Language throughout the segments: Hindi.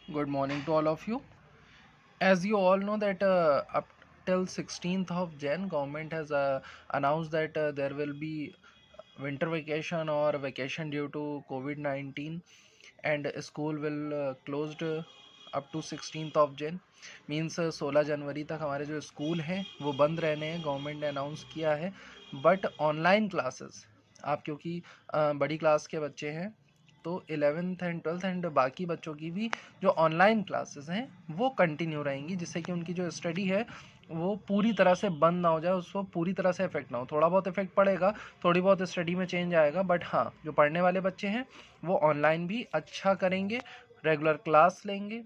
Good morning to all of you. As you all know that up till 16th of Jan, government has announced that there will be winter vacation or vacation due to COVID-19, and school will closed up to 16th of Jan. Means 16 जनवरी तक हमारे जो स्कूल हैं वो बंद रहने हैं, गवर्नमेंट ने अनाउंस किया है. बट ऑनलाइन क्लासेस आप क्योंकि बड़ी क्लास के बच्चे हैं तो 11th एंड 12th एंड बाकी बच्चों की भी जो ऑनलाइन क्लासेस हैं वो कंटिन्यू रहेंगी, जिससे कि उनकी जो स्टडी है वो पूरी तरह से बंद ना हो जाए, उसको पूरी तरह से इफेक्ट ना हो. थोड़ा बहुत इफेक्ट पड़ेगा, थोड़ी बहुत स्टडी में चेंज आएगा, बट हाँ जो पढ़ने वाले बच्चे हैं वो ऑनलाइन भी अच्छा करेंगे, रेगुलर क्लास लेंगे.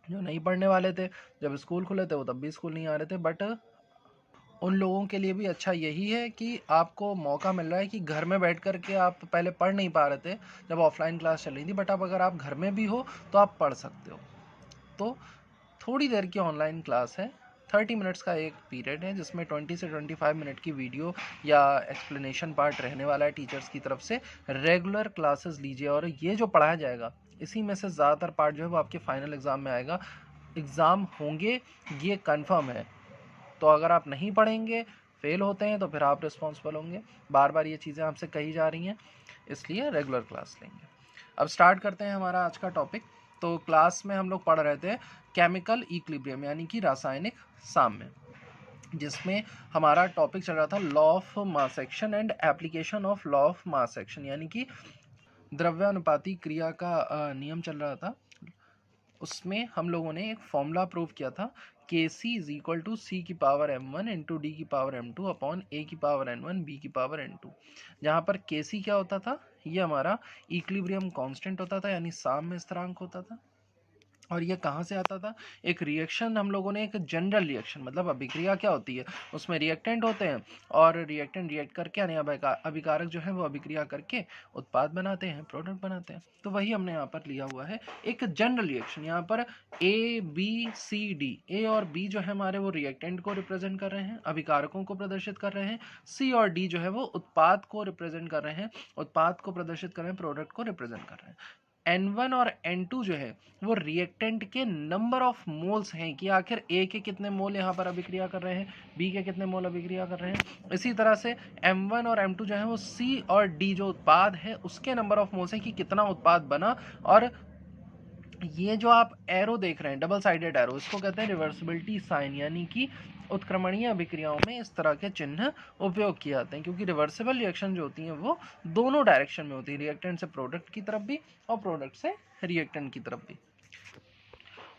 जो नहीं पढ़ने वाले थे, जब स्कूल खुले थे वो तब भी स्कूल नहीं आ रहे थे, बट उन लोगों के लिए भी अच्छा यही है कि आपको मौका मिल रहा है कि घर में बैठ कर के आप पहले पढ़ नहीं पा रहे थे जब ऑफलाइन क्लास चल रही थी, बट अब अगर आप घर में भी हो तो आप पढ़ सकते हो. तो थोड़ी देर की ऑनलाइन क्लास है, 30 मिनट्स का एक पीरियड है जिसमें 20 से 25 मिनट की वीडियो या एक्सप्लेनेशन पार्ट रहने वाला है टीचर्स की तरफ से. रेगुलर क्लासेस लीजिए और ये जो पढ़ाया जाएगा इसी में से ज़्यादातर पार्ट जो है वो आपके फाइनल एग्ज़ाम में आएगा. एग्ज़ाम होंगे ये कंफर्म है, तो अगर आप नहीं पढ़ेंगे, फेल होते हैं, तो फिर आप रिस्पॉन्सिबल होंगे. बार बार ये चीज़ें आपसे कही जा रही हैं, इसलिए रेगुलर क्लास लेंगे. अब स्टार्ट करते हैं हमारा आज का टॉपिक. तो क्लास में हम लोग पढ़ रहे थे केमिकल इक्विलिब्रियम यानी कि रासायनिक साम्य, जिसमें हमारा टॉपिक चल रहा था law of mass action and application of law of mass action, यानी कि द्रव्यानुपाती क्रिया का नियम चल रहा था. उसमें हम लोगों ने एक फॉर्मूला प्रूव किया था, के सी इज इक्वल टू सी की पावर m1 इंटू डी की पावर m2 अपॉन ए की पावर n1 बी की पावर n2. जहाँ पर के सी क्या होता था, ये हमारा इक्विलिब्रियम कांस्टेंट होता था, यानी साम्य स्थिरांक होता था. और ये कहाँ से आता था, एक रिएक्शन हम लोगों ने, एक जनरल रिएक्शन मतलब अभिक्रिया क्या होती है, उसमें रिएक्टेंट होते हैं और रिएक्टेंट रिएक्ट करके यानी अभिकारक जो है वो अभिक्रिया करके उत्पाद बनाते हैं, प्रोडक्ट बनाते हैं. तो वही हमने यहाँ पर लिया हुआ है एक जनरल रिएक्शन. यहाँ पर ए बी सी डी, ए और बी जो है हमारे वो रिएक्टेंट को रिप्रेजेंट कर रहे हैं, अभिकारकों को प्रदर्शित कर रहे हैं. सी और डी जो है वो उत्पाद को रिप्रेजेंट कर रहे हैं, उत्पाद को प्रदर्शित कर रहे हैं, प्रोडक्ट को रिप्रेजेंट कर रहे हैं. N1 और N2 जो है वो रिएक्टेंट के नंबर ऑफ मोल्स हैं कि आखिर A के कितने मोल यहाँ पर अभिक्रिया कर रहे हैं, B के कितने मोल अभिक्रिया कर रहे हैं. इसी तरह से M1 और M2 जो है वो C और D जो उत्पाद है उसके नंबर ऑफ मोल्स हैं कि कितना उत्पाद बना. और ये जो आप एरो देख रहे हैं डबल साइडेड एरो, इसको कहते हैं रिवर्सिबिलिटी साइन, यानी कि उत्क्रमणीय अभिक्रियाओं में इस तरह के चिन्ह उपयोग किए जाते हैं, क्योंकि रिवर्सिबल रिएक्शन जो होती हैं वो दोनों डायरेक्शन में होती है, रिएक्टेंट से प्रोडक्ट की तरफ भी और प्रोडक्ट से रिएक्टेंट की तरफ भी.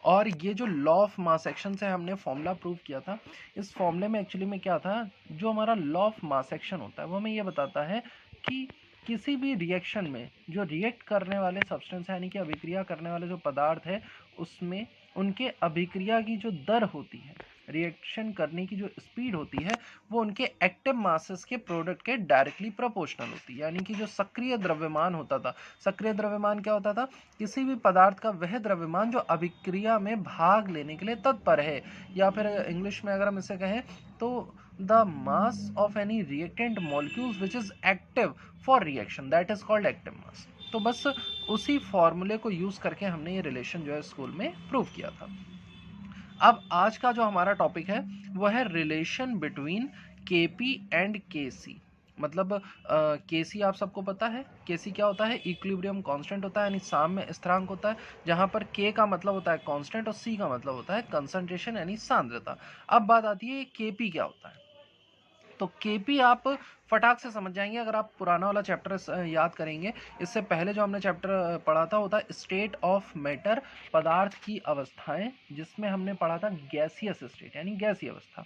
और ये जो लॉ ऑफ मास एक्शन से हमने फॉर्मूला प्रूव किया था, इस फॉर्मूले में एक्चुअली में क्या था, जो हमारा लॉ ऑफ मास एक्शन होता है वो हमें ये बताता है कि किसी भी रिएक्शन में जो रिएक्ट करने वाले सब्सटेंस यानी कि अभिक्रिया करने वाले जो पदार्थ है उसमें उनके अभिक्रिया की जो दर होती है, रिएक्शन करने की जो स्पीड होती है, वो उनके एक्टिव मासेस के प्रोडक्ट के डायरेक्टली प्रोपोर्शनल होती है. यानी कि जो सक्रिय द्रव्यमान होता था, सक्रिय द्रव्यमान क्या होता था, किसी भी पदार्थ का वह द्रव्यमान जो अभिक्रिया में भाग लेने के लिए तत्पर है, या फिर इंग्लिश में अगर हम इसे कहें तो the mass of any reactant molecules which is active for reaction, that is called active mass. तो बस उसी फॉर्मूले को यूज करके हमने ये रिलेशन जो है स्कूल में प्रूव किया था. अब आज का जो हमारा टॉपिक है वो है रिलेशन बिटवीन केपी एंड केसी. मतलब केसी आप सबको पता है, केसी क्या होता है, इक्विलिब्रियम कांस्टेंट होता है, यानी साम्य स्थिरांक होता है, जहां पर के का मतलब होता है कांस्टेंट और सी का मतलब होता है कंसंट्रेशन यानी सांद्रता. अब बात आती है केपी क्या होता है. तो केपी आप फटाक से समझ जाएंगे अगर आप पुराना वाला चैप्टर याद करेंगे. इससे पहले जो हमने चैप्टर पढ़ा था होता है स्टेट ऑफ मैटर, पदार्थ की अवस्थाएं, जिसमें हमने पढ़ा था गैसियस स्टेट यानी गैसीय अवस्था.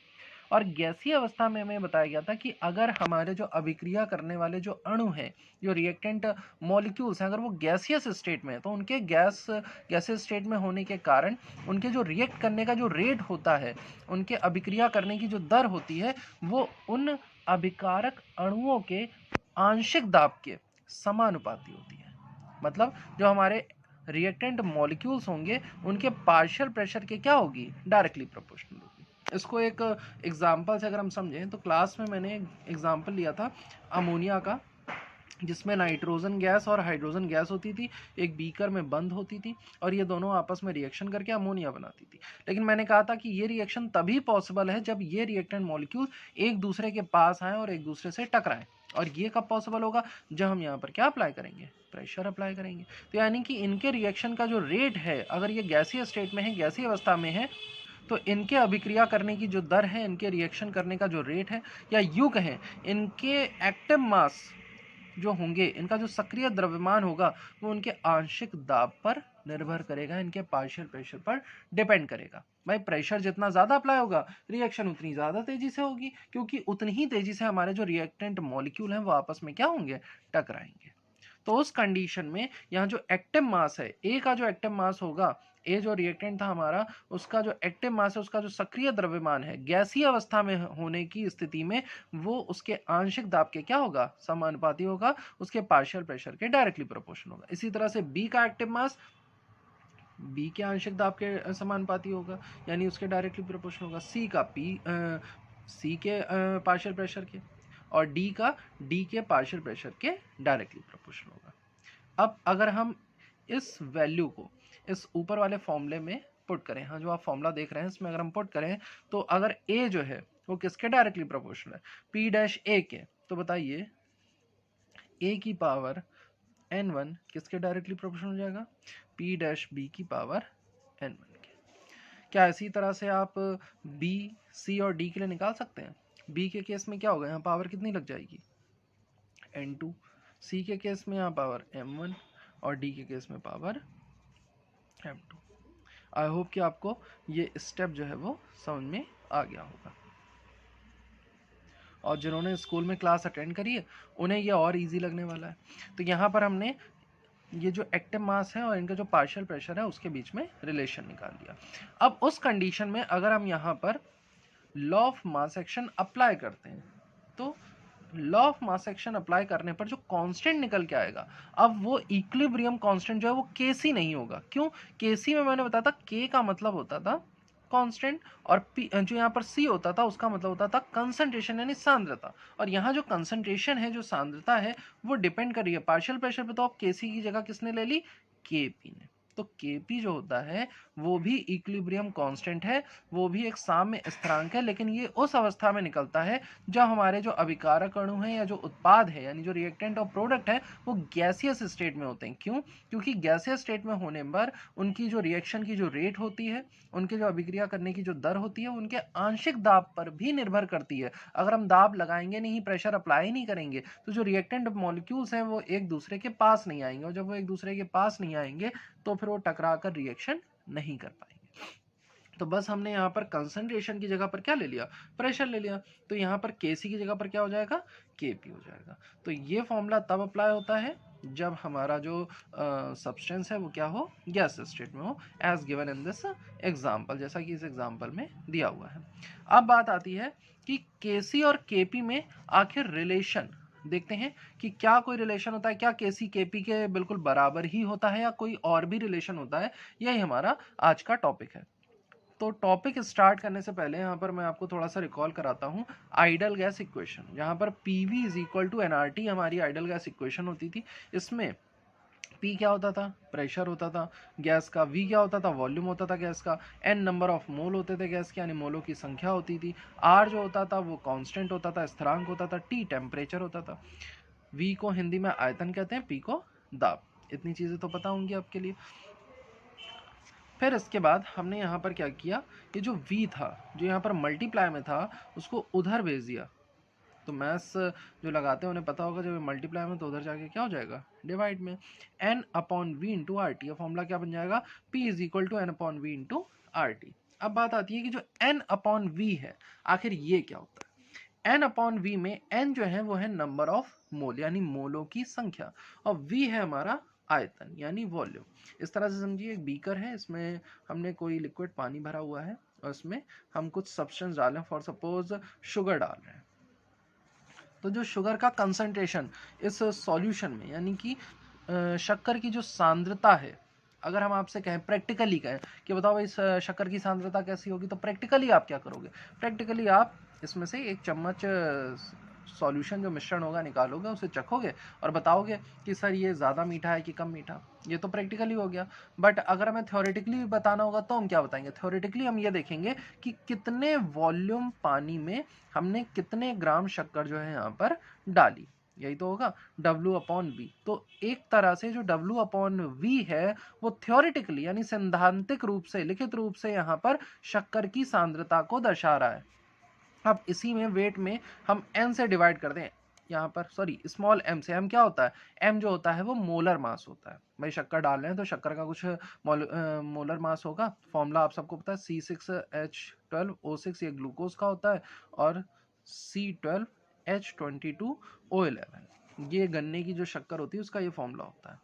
और गैसीय अवस्था में हमें बताया गया था कि अगर हमारे जो अभिक्रिया करने वाले जो अणु हैं, जो रिएक्टेंट मॉलिक्यूल्स हैं, अगर वो गैसियस स्टेट में है तो उनके गैसियस स्टेट में होने के कारण उनके जो रिएक्ट करने का जो रेट होता है, उनके अभिक्रिया करने की जो दर होती है, वो उन अभिकारक अणुओं के आंशिक दाब के समानुपाती होती है. मतलब जो हमारे रिएक्टेंट मॉलिक्यूल्स होंगे उनके पार्शियल प्रेशर के क्या होगी, डायरेक्टली प्रोपोर्शनल होगी. इसको एक एग्जाम्पल से अगर हम समझें तो क्लास में मैंने एग्जाम्पल लिया था अमोनिया का. जिसमें नाइट्रोजन गैस और हाइड्रोजन गैस होती थी, एक बीकर में बंद होती थी और ये दोनों आपस में रिएक्शन करके अमोनिया बनाती थी। लेकिन मैंने कहा था कि ये रिएक्शन तभी पॉसिबल है जब ये रिएक्टेंट मॉलिक्यूल एक दूसरे के पास आए और एक दूसरे से टकराएं। और ये कब पॉसिबल होगा? जब हम यहाँ पर क्या अप्लाई करेंगे? प्रेशर अप्लाई करेंगे। तो यानी कि इनके रिएक्शन का जो रेट है, अगर ये गैसीय स्टेट में है, गैसीय अवस्था में है, तो इनके अभिक्रिया करने की जो दर है, इनके रिएक्शन करने का जो रेट है, या यूं कहें इनके एक्टिव मास जो होंगे, इनका जो सक्रिय द्रव्यमान होगा, वो उनके आंशिक दाब पर निर्भर करेगा, इनके पार्शियल प्रेशर पर डिपेंड करेगा। भाई प्रेशर जितना ज़्यादा अप्लाई होगा, रिएक्शन उतनी ज़्यादा तेजी से होगी, क्योंकि उतनी ही तेजी से हमारे जो रिएक्टेंट मॉलिक्यूल हैं वो आपस में क्या होंगे? टकराएंगे। तो उस कंडीशन में यहाँ जो एक्टिव मास है, ए का जो एक्टिव मास होगा, ए जो रिएक्टेंट था हमारा, उसका जो एक्टिव मास है, उसका जो सक्रिय द्रव्यमान है, गैसीय अवस्था में होने की स्थिति में वो उसके आंशिक दाब के क्या होगा? समानुपाती होगा, उसके पार्शियल प्रेशर के डायरेक्टली प्रोपोर्शनल होगा। इसी तरह से बी का एक्टिव मास बी के आंशिक दाब के समानुपाती होगा, यानी उसके डायरेक्टली प्रोपोर्शनल होगा। सी के पार्शियल प्रेशर के, और डी के पार्शियल प्रेशर के डायरेक्टली प्रोपोर्शनल होगा। अब अगर हम इस वैल्यू को इस ऊपर वाले फॉर्मूले में पुट करें, हाँ जो आप फॉर्मूला देख रहे हैं इसमें अगर हम पुट करें, तो अगर ए जो है वो किसके डायरेक्टली प्रोपोर्शनल है? पी डैश ए के। तो बताइए ए की पावर n1 किसके डायरेक्टली प्रोपोर्शनल हो जाएगा? p डैश b की पावर n1 के। क्या इसी तरह से आप b, c और d के लिए निकाल सकते हैं? b के केस में क्या होगा? यहाँ पावर कितनी लग जाएगी? n2। c के केस में यहाँ पावर m1 और d के केस में पावर m2। आई होप कि आपको ये स्टेप जो है वो समझ में आ गया होगा, और जिन्होंने स्कूल में क्लास अटेंड करी है उन्हें ये और इजी लगने वाला है। तो यहाँ पर हमने ये जो एक्टिव मास है और इनका जो पार्शियल प्रेशर है उसके बीच में रिलेशन निकाल दिया। अब उस कंडीशन में अगर हम यहाँ पर law of mass action apply करते हैं, तो law of mass action apply करने पर जो कांस्टेंट निकल के आएगा, अब वो इक्विलिब्रियम कांस्टेंट जो है वो केसी नहीं होगा। क्यों? केसी में मैंने बताया था के का मतलब होता था कांस्टेंट, और पी जो यहाँ पर सी होता था उसका मतलब होता था कंसंट्रेशन यानी सांद्रता। और यहाँ जो कंसंट्रेशन है, जो सांद्रता है, वो डिपेंड कर रही है पार्शियल प्रेशर पे। तो अब केसी की जगह किसने ले ली? केपी ने। तो केपी जो होता है वो भी इक्विलिब्रियम कांस्टेंट है, वो भी एक साम्य स्थिरांक है, लेकिन ये उस अवस्था में निकलता है जब हमारे जो अभिकारक अणु हैं या जो उत्पाद है यानी जो रिएक्टेंट और प्रोडक्ट है वो गैसियस स्टेट में होते हैं। क्यों? क्योंकि गैसियस स्टेट में होने पर उनकी जो रिएक्शन की जो रेट होती है, उनके जो अभिक्रिया करने की जो दर होती है, उनके आंशिक दाब पर भी निर्भर करती है। अगर हम दाब लगाएंगे नहीं, प्रेशर अप्लाई नहीं करेंगे, तो जो रिएक्टेंट मॉलिक्यूल्स हैं वो एक दूसरे के पास नहीं आएंगे, और जब वो एक दूसरे के पास नहीं आएंगे तो फिर वो टकरा कर रिएक्शन नहीं कर पाएंगे। तो बस हमने यहाँ पर कंसंट्रेशन की जगह पर क्या ले लिया? प्रेशर ले लिया। तो यहाँ पर केसी की जगह पर क्या हो जाएगा? केपी हो जाएगा। तो ये फॉर्मूला तब अप्लाई होता है जब हमारा जो सब्सटेंस है वो क्या हो? गैस स्टेट में हो, as given in this example, जैसा कि इस एग्जाम्पल में दिया हुआ है। अब बात आती है कि केसी और केपी में आखिर रिलेशन देखते हैं कि क्या कोई रिलेशन होता है, क्या केसी केपी के बिल्कुल बराबर ही होता है या कोई और भी रिलेशन होता है? यही हमारा आज का टॉपिक है। तो टॉपिक स्टार्ट करने से पहले यहाँ पर मैं आपको थोड़ा सा रिकॉल कराता हूँ आइडल गैस इक्वेशन, जहाँ पर PV is equal to NRT हमारी आइडल गैस इक्वेशन होती थी। इसमें P क्या होता था? प्रेशर होता था गैस का। V क्या होता था? वॉल्यूम होता था गैस का। N नंबर ऑफ मोल होते थे गैस के, यानी मोलों की संख्या होती थी। R जो होता था वो कांस्टेंट होता था, स्थिरांक होता था। T टेम्परेचर होता था। V को हिंदी में आयतन कहते हैं, P को दाब। इतनी चीज़ें तो पता होंगी आपके लिए। फिर इसके बाद हमने यहाँ पर क्या किया, ये जो v था जो यहाँ पर मल्टीप्लाई में था उसको उधर भेज दिया। तो मैथ्स जो लगाते हैं उन्हें पता होगा, जब मल्टीप्लाई में तो उधर जाके क्या हो जाएगा? डिवाइड में। n upon V into R T. Formula क्या बन जाएगा? p is equal to N upon V into R T. अब बात आती है कि जो n अपॉन वी है आखिर ये क्या होता है? n अपॉन वी में n जो है वो है नंबर ऑफ मोल यानी मोलों की संख्या, और v है हमारा आयतन यानी वॉल्यूम। इस तरह से समझिए एक बीकर है, इसमें हमने कोई लिक्विड पानी भरा हुआ है और इसमें हम कुछ सब्सटेंस डाल रहे हैं, फॉर सपोज शुगर डाल रहे हैं। तो जो शुगर का कंसंट्रेशन इस सॉल्यूशन में यानी कि शक्कर की जो सांद्रता है, अगर हम आपसे कहें प्रैक्टिकली कहें कि बताओ भाई शक्कर की सांद्रता कैसी होगी, तो प्रैक्टिकली आप क्या करोगे? प्रैक्टिकली आप इसमें से एक चम्मच सॉल्यूशन जो मिश्रण होगा निकालोगे, उसे चखोगे और बताओगे कि सर ये ज़्यादा मीठा है कि कम मीठा। ये तो प्रैक्टिकली हो गया। बट अगर हमें थ्योरेटिकली भी बताना होगा तो हम क्या बताएंगे? थ्योरेटिकली हम ये देखेंगे कि कितने वॉल्यूम पानी में हमने कितने ग्राम शक्कर जो है यहाँ पर डाली, यही तो होगा W/V। तो एक तरह से जो W/V है वो थ्योरेटिकली यानी सैद्धांतिक रूप से, लिखित रूप से यहाँ पर शक्कर की सांद्रता को दर्शा रहा है। अब इसी में वेट में हम n से डिवाइड कर दें, यहाँ पर सॉरी स्मॉल m से। m क्या होता है? m जो होता है वो मोलर मास होता है। भाई शक्कर डाल रहे हैं तो शक्कर का कुछ मोलर मास होगा। फॉर्मूला आप सबको पता है C6H12O6, ये ग्लूकोज का होता है, और C12H22O11 ये गन्ने की जो शक्कर होती है उसका ये फॉर्मूला होता है।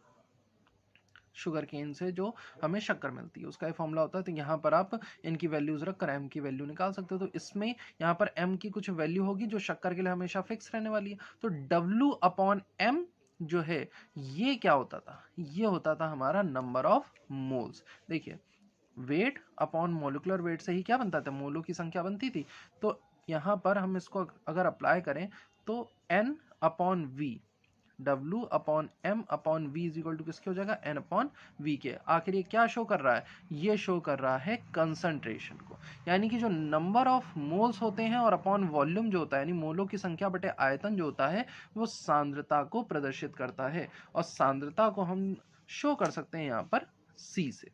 शुगर केन से जो हमें शक्कर मिलती है उसका ये फॉर्मूला होता है। तो यहाँ पर आप इनकी वैल्यूज रख कर m की वैल्यू निकाल सकते हो। तो इसमें यहाँ पर m की कुछ वैल्यू होगी जो शक्कर के लिए हमेशा फिक्स रहने वाली है। तो W/m जो है ये क्या होता था? ये होता था हमारा नंबर ऑफ मोल्स। देखिए वेट अपॉन मोलिकुलर वेट से ही क्या बनता था? मोलों की संख्या बनती थी। तो यहाँ पर हम इसको अगर अप्लाई करें तो N/V, W/m/V is equal to किसके हो जाएगा? N/V के। आखिर ये क्या शो कर रहा है? ये शो कर रहा है कंसंट्रेशन को, यानी कि जो नंबर ऑफ मोल्स होते हैं और अपॉन वॉल्यूम जो होता है, यानी मोलों की संख्या बटे आयतन जो होता है वो सांद्रता को प्रदर्शित करता है। और सांद्रता को हम शो कर सकते हैं यहाँ पर C से।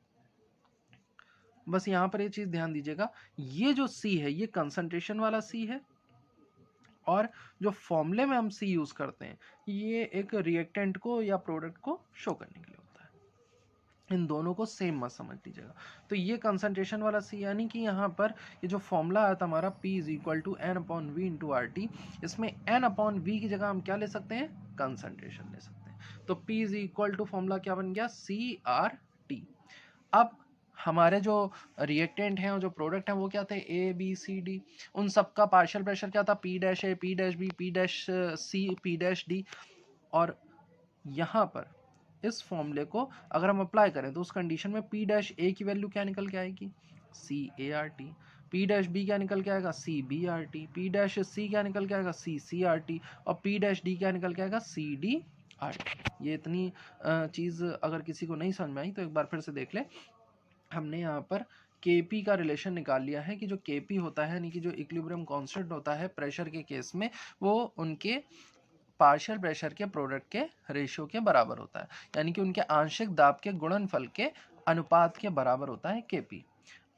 बस यहाँ पर ये चीज ध्यान दीजिएगा, ये जो C है ये कंसंट्रेशन वाला C है, और जो फॉर्मूले में हम C यूज करते हैं ये एक रिएक्टेंट को या प्रोडक्ट को शो करने के लिए होता है। इन दोनों को सेम मत समझ लीजिएगा। तो ये कंसंट्रेशन वाला C, यानी कि यहाँ पर ये जो फॉर्मूला आया था हमारा P is equal to N/V into RT, इसमें N/V की जगह हम क्या ले सकते हैं? कंसंट्रेशन ले सकते हैं। तो P is equal to formula क्या बन गया? CRT। अब हमारे जो रिएक्टेंट हैं और जो प्रोडक्ट हैं वो क्या थे? A B C D। उन सबका पार्शियल प्रेशर क्या था? P-A, P-B, P-C, P-D। और यहाँ पर इस फॉर्मूले को अगर हम अप्लाई करें तो उस कंडीशन में P-A की वैल्यू क्या निकल के आएगी? CART। P-B क्या निकल के आएगा? CBRT। P-C क्या निकल के आएगा? CCRT। और P-D क्या निकल के आएगा? CDRT। ये इतनी चीज़ अगर किसी को नहीं समझ में आई तो एक बार फिर से देख ले। हमने यहाँ पर Kp का रिलेशन निकाल लिया है कि जो Kp होता है, यानी कि जो इक्विलिब्रियम कांस्टेंट होता है प्रेशर के केस में, वो उनके पार्शियल प्रेशर के प्रोडक्ट के रेशियो के बराबर होता है, यानी कि उनके आंशिक दाब के गुणनफल के अनुपात के बराबर होता है Kp।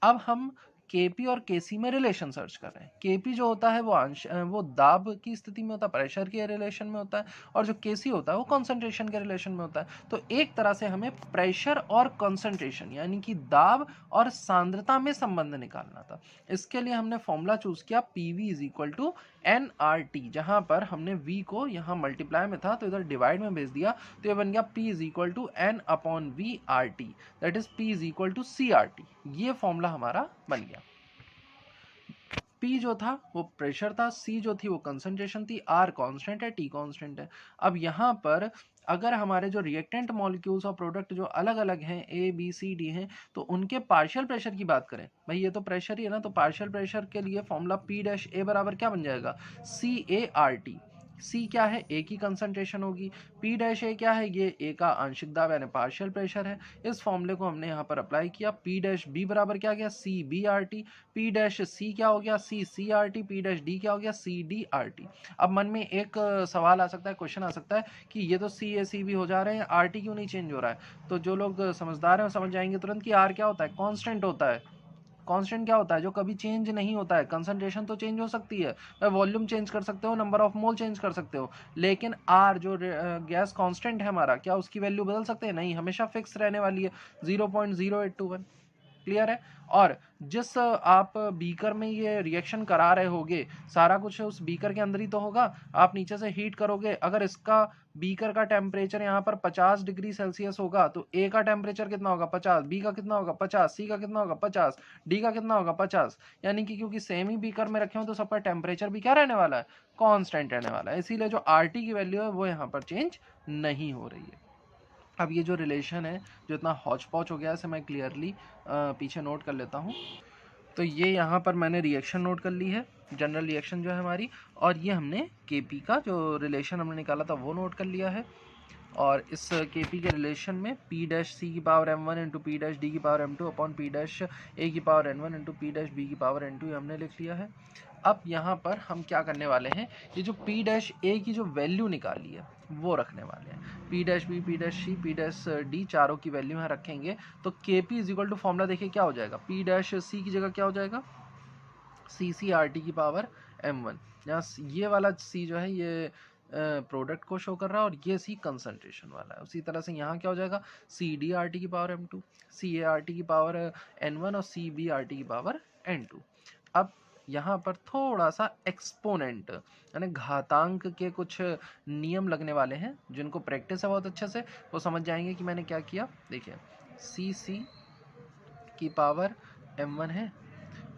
अब हम Kp और Kc में रिलेशन सर्च कर रहे हैं। Kp जो होता है वो दाब की स्थिति में होता है, प्रेशर के रिलेशन में होता है, और जो Kc होता है वो कंसंट्रेशन के रिलेशन में होता है। तो एक तरह से हमें प्रेशर और कंसंट्रेशन यानी कि दाब और सांद्रता में संबंध निकालना था। इसके लिए हमने फॉर्मूला चूज किया PV is equal to NRT, जहां पर हमने V को यहाँ मल्टीप्लाई में था तो इधर डिवाइड में भेज दिया, तो ये बन गया P is equal to N/V RT, that is P is equal to CRT। ये फॉर्मूला हमारा बन गया। P जो था वो प्रेशर था, C जो थी वो कंसंट्रेशन थी, R कांस्टेंट है, T कांस्टेंट है। अब यहाँ पर अगर हमारे जो रिएक्टेंट मॉलिक्यूल्स और प्रोडक्ट जो अलग अलग हैं A B C D हैं, तो उनके पार्शियल प्रेशर की बात करें, भाई ये तो प्रेशर ही है ना, तो पार्शियल प्रेशर के लिए फॉर्मूला P-A बराबर क्या बन जाएगा? CART। C क्या है? A की कंसंट्रेशन होगी। P-A क्या है? ये A का आंशिक दाब यानी पार्शियल प्रेशर है। इस फॉर्मूले को हमने यहाँ पर अप्लाई किया। P-B बराबर क्या गया? CBRT। P-C क्या हो गया? CCRT। P-D क्या हो गया? CDRT। अब मन में एक सवाल आ सकता है, क्वेश्चन आ सकता है कि ये तो CAC भी हो जा रहे हैं, RT क्यों नहीं चेंज हो रहा है? तो जो लोग समझदार हैं वो समझ जाएंगे तुरंत कि R क्या होता है? कांस्टेंट होता है। कांस्टेंट क्या होता है? जो कभी चेंज नहीं होता है। कंसंट्रेशन तो चेंज हो सकती है, वॉल्यूम चेंज कर सकते हो, नंबर ऑफ मोल चेंज कर सकते हो, लेकिन आर जो गैस कांस्टेंट है हमारा, क्या उसकी वैल्यू बदल सकते हैं? नहीं, हमेशा फिक्स रहने वाली है 0.0821। क्लियर है? और जिस आप बीकर में ये रिएक्शन करा रहे होगे सारा कुछ उस बीकर के अंदर ही तो होगा। आप नीचे से हीट करोगे, अगर इसका बीकर का टेम्परेचर यहाँ पर 50 डिग्री सेल्सियस होगा तो ए का टेम्परेचर कितना होगा? 50। बी का कितना होगा? 50। सी का कितना होगा? 50। डी का कितना होगा? 50। यानी कि क्योंकि सेम ही बीकर में रखे हो तो सबका टेम्परेचर भी क्या रहने वाला है? कांस्टेंट रहने वाला है। इसीलिए जो आरटी की वैल्यू है वो यहाँ पर चेंज नहीं हो रही है। अब ये जो रिलेशन है जो इतना हौच पौच हो गया है, इसे मैं क्लियरली पीछे नोट कर लेता हूँ। तो ये यहाँ पर मैंने रिएक्शन नोट कर ली है, जनरल रिएक्शन जो है हमारी, और ये हमने Kp का जो रिलेशन हमने निकाला था वो नोट कर लिया है। और इस Kp के रिलेशन में P डैश सी की power m1 into P dash D की power m2 upon P dash A की power n1 into P dash B की पावर n2 ये हमने लिख लिया है। अब यहाँ पर हम क्या करने वाले हैं, ये जो P डैश ए की जो वैल्यू निकाली है वो रखने वाले हैं। P dash B, P dash C, P dash D चारों की वैल्यू यहाँ रखेंगे। तो Kp is equal to formula देखिए क्या हो जाएगा, P डैश सी की जगह क्या हो जाएगा, सी सी आर टी की पावर m1। यहाँ ये वाला C जो है ये प्रोडक्ट को शो कर रहा है और ये C कंसंट्रेशन वाला है। उसी तरह से यहाँ क्या हो जाएगा, सी डी आर टी की power m2, C A R T की पावर n1 और सी बी आर टी की पावर n2। अब यहाँ पर थोड़ा सा एक्सपोनेंट यानी घातांक के कुछ नियम लगने वाले हैं, जिनको प्रैक्टिस है बहुत अच्छे से वो समझ जाएंगे कि मैंने क्या किया। देखिए सी की पावर m1 है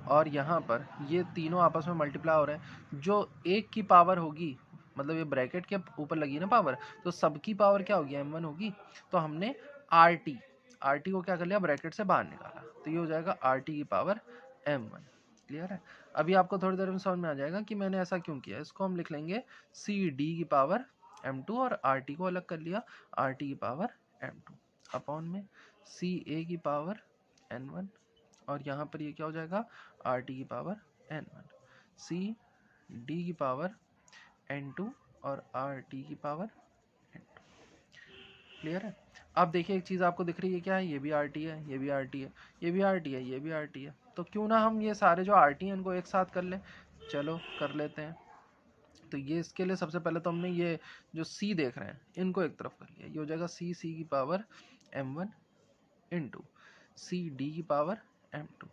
और यहाँ पर ये तीनों आपस में मल्टीप्लाई हो रहे हैं। जो एक की पावर होगी, मतलब ये ब्रैकेट के ऊपर लगी ना पावर, तो सबकी पावर क्या होगी, m1 होगी। तो हमने RT को क्या कर लिया, ब्रैकेट से बाहर निकाला, तो ये हो जाएगा RT की पावर m1। क्लियर है। अभी आपको थोड़ी देर में समझ में आ जाएगा कि मैंने ऐसा क्यों किया। इसको हम लिख लेंगे CD की पावर m2 और RT को अलग कर लिया, RT की पावर m2 अपॉन में CA की पावर n1 और यहाँ पर ये क्या हो जाएगा, RT की पावर n1, CD की पावर n2 और RT की पावर n2। क्लियर है। अब देखिए एक चीज़ आपको दिख रही है, क्या है, ये भी RT है, ये भी RT है, ये भी RT है, ये भी RT है। तो क्यों ना हम ये सारे जो RT हैं इनको एक साथ कर लें। चलो कर लेते हैं। तो ये इसके लिए सबसे पहले तो हमने ये जो C देख रहे हैं इनको एक तरफ कर लिया, ये हो जाएगा C की पावर m1 इंटू CD की पावर m2।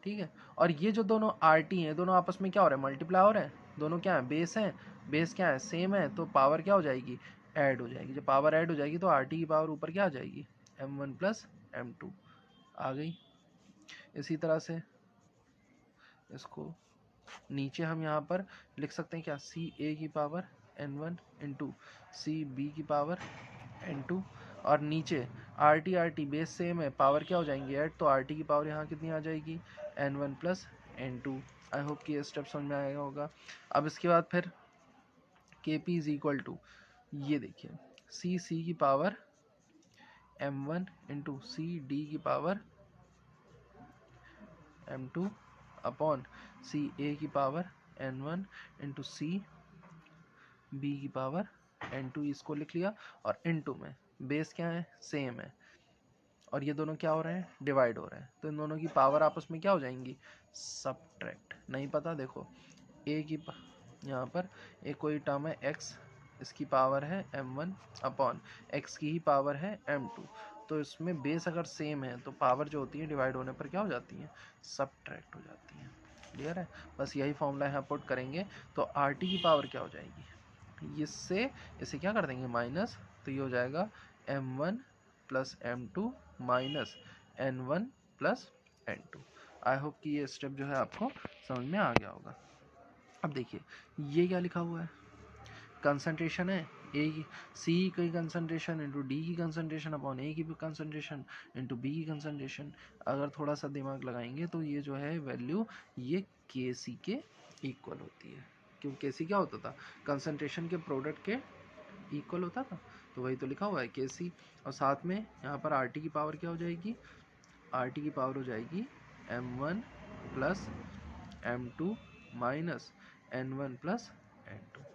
ठीक है। और ये जो दोनों RT हैं दोनों आपस में क्या हो रहा है, मल्टीप्लाई हो रहे हैं। दोनों क्या है, बेस हैं, बेस क्या है, सेम है, तो पावर क्या हो जाएगी, ऐड हो जाएगी। जब पावर ऐड हो जाएगी तो RT की पावर ऊपर क्या आ जाएगी, m1 प्लस m2 आ गई। इसी तरह से इसको नीचे हम यहाँ पर लिख सकते हैं क्या, CA की पावर n1 इंटू CB की पावर n2 और नीचे RT बेस सेम है, पावर क्या हो जाएंगी ऐड, तो RT की पावर यहाँ कितनी आ जाएगी, n1 plus n2। I hope कि ये स्टेप समझ में आएगा होगा। अब इसके बाद फिर Kp इज इक्वल टू, ये देखिए C की पावर m1 इंटू CD की पावर m2 अपॉन CA की पावर n1 इंटू CB की पावर n2, इसको लिख लिया। और n2 में बेस क्या है, सेम है, और ये दोनों क्या हो रहे हैं, डिवाइड हो रहे हैं, तो इन दोनों की पावर आपस में क्या हो जाएंगी, सब्ट्रैक्ट। नहीं पता, देखो ए की यहाँ पर एक कोई टर्म है x, इसकी पावर है m1 अपॉन x की ही पावर है m2। तो इसमें बेस अगर सेम है तो पावर जो होती है डिवाइड होने पर क्या हो जाती है, सब्ट्रैक्ट हो जाती है। क्लियर है। बस यही फॉर्मूला यहाँ पुट करेंगे तो RT की पावर क्या हो जाएगी, इससे इसे क्या कर देंगे माइनस, तो ये हो जाएगा m1 plus m2 minus n1 plus n2। I hope कि ये स्टेप जो है आपको समझ में आ गया होगा। अब देखिए ये क्या लिखा हुआ है, कंसंट्रेशन है ए की, सी की कंसंट्रेशन इंटू डी की कंसंट्रेशन अपॉन ए की कंसंट्रेशन इंटू बी की कंसंट्रेशन। अगर थोड़ा सा दिमाग लगाएंगे तो ये जो है वैल्यू ये के सी के इक्वल होती है। क्यों, के सी क्या होता था, कंसंट्रेशन के प्रोडक्ट के इक्वल होता था, तो वही तो लिखा हुआ है के सी। और साथ में यहाँ पर आर टी की पावर क्या हो जाएगी, आर टी की पावर हो जाएगी m1 plus m2 minus n1 plus n2।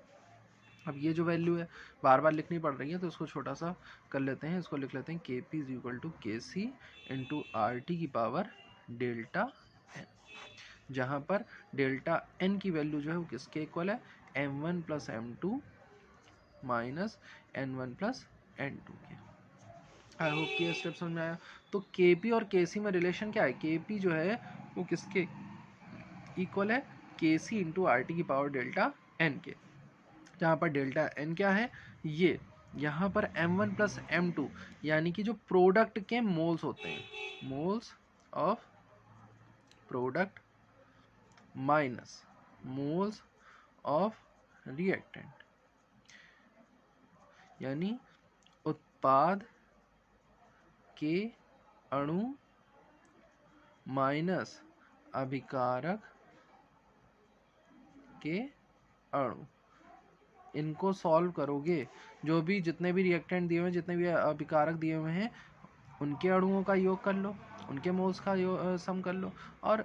अब ये जो वैल्यू है बार बार लिखनी पड़ रही है तो इसको छोटा सा कर लेते हैं, इसको लिख लेते हैं के पी इज इक्वल टू के सी इंटू आर टी की पावर डेल्टा एन, जहाँ पर डेल्टा एन की वैल्यू जो है वो किसके इक्वल है, m1 plus m2 minus n1 plus n2 के। आई होप कि ये स्टेप समझ में आया। तो Kp और Kc में रिलेशन क्या है, Kp जो है वो किसके इक्वल है, Kc इंटू आर टी की पावर डेल्टा एन के, जहाँ पर डेल्टा एन क्या है, ये यहाँ पर m1 प्लस m2 यानी कि जो प्रोडक्ट के मोल्स होते हैं, moles of product minus moles of reactant, यानी उत्पाद के अणु माइनस अभिकारक के अणु, इनको सॉल्व करोगे, जो भी जितने भी रिएक्टेंट दिए हुए हैं, जितने भी अभिकारक दिए हुए हैं, उनके अणुओं का योग कर लो, उनके मोल्स का सम कर लो, और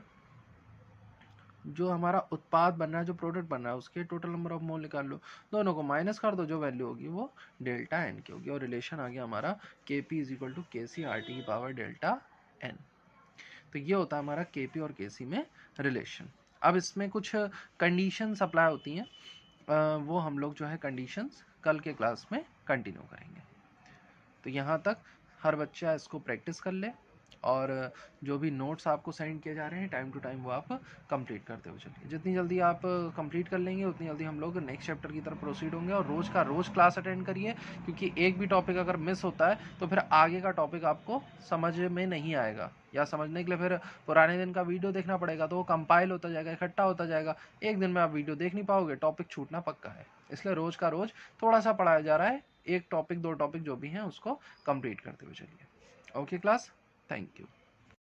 जो हमारा उत्पाद बन रहा है, जो प्रोडक्ट बन रहा है, उसके टोटल नंबर ऑफ मोल निकाल लो, दोनों को माइनस कर दो, जो वैल्यू होगी वो डेल्टा एन की होगी, और रिलेशन आ गया हमारा Kp is equal to KC RT की पावर डेल्टा एन। तो ये होता है हमारा Kp और Kc में रिलेशन। अब इसमें कुछ कंडीशन अप्लाई होती हैं, वो हम लोग जो है कंडीशंस कल के क्लास में कंटिन्यू करेंगे। तो यहाँ तक हर बच्चा इसको प्रैक्टिस कर ले, और जो भी नोट्स आपको सेंड किए जा रहे हैं टाइम टू टाइम वो आप कंप्लीट करते हुए चलिए। जितनी जल्दी आप कंप्लीट कर लेंगे उतनी जल्दी हम लोग नेक्स्ट चैप्टर की तरफ प्रोसीड होंगे। और रोज़ का रोज़ क्लास अटेंड करिए, क्योंकि एक भी टॉपिक अगर मिस होता है तो फिर आगे का टॉपिक आपको समझ में नहीं आएगा, या समझने के लिए फिर पुराने दिन का वीडियो देखना पड़ेगा, तो वो कंपाइल होता जाएगा, इकट्ठा होता जाएगा, एक दिन में आप वीडियो देख नहीं पाओगे, टॉपिक छूटना पक्का है। इसलिए रोज़ का रोज़ थोड़ा सा पढ़ाया जा रहा है, एक टॉपिक दो टॉपिक जो भी हैं उसको कंप्लीट करते हुए चलिए। Okay class, thank you.